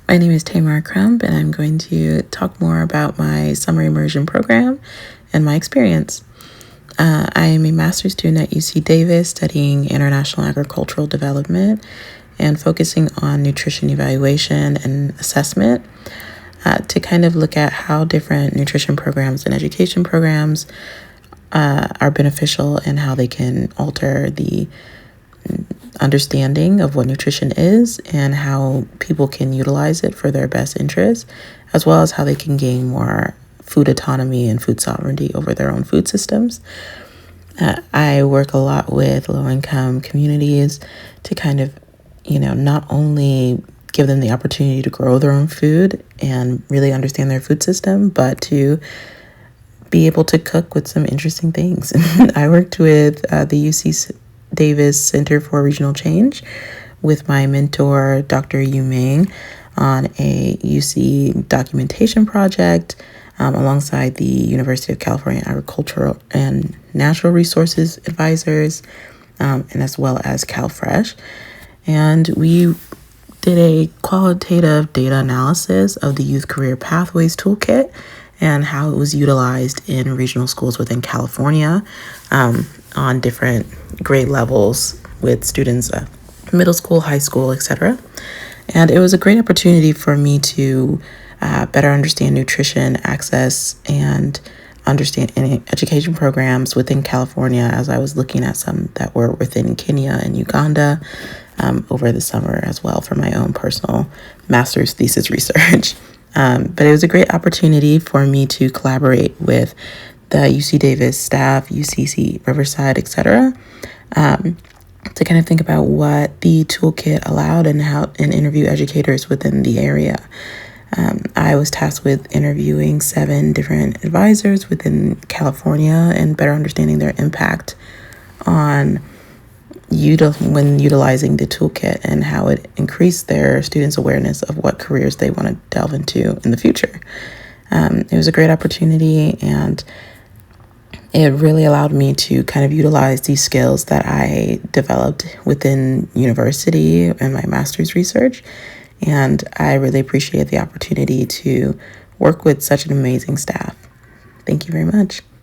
My name is Tamar Crump, and I'm going to talk more about my Summer Immersion Program and my experience. I am a master's student at UC Davis studying international agricultural development and focusing on nutrition evaluation and assessment to kind of look at how different nutrition programs and education programs are beneficial and how they can alter the understanding of what nutrition is and how people can utilize it for their best interests, as well as how they can gain more food autonomy and food sovereignty over their own food systems. I work a lot with low-income communities to kind of, not only give them the opportunity to grow their own food and really understand their food system, but to be able to cook with some interesting things. I worked with the UC Davis Center for Regional Change with my mentor, Dr. Yu Ming, on a UC documentation project alongside the University of California Agricultural and Natural Resources advisors, and as well as CalFresh. And we did a qualitative data analysis of the Youth Career Pathways Toolkit and how it was utilized in regional schools within California on different grade levels with students middle school, high school, etc. And it was a great opportunity for me to better understand nutrition access and understand any education programs within California as I was looking at some that were within Kenya and Uganda over the summer as well for my own personal master's thesis research. But it was a great opportunity for me to collaborate with the UC Davis staff, UCCE, Riverside, etc., to kind of think about what the toolkit allowed and interview educators within the area. I was tasked with interviewing 7 different advisors within California and better understanding their impact on when utilizing the toolkit and how it increased their students' awareness of what careers they want to delve into in the future. It was a great opportunity, and it really allowed me to kind of utilize these skills that I developed within university and my master's research. And I really appreciate the opportunity to work with such an amazing staff. Thank you very much.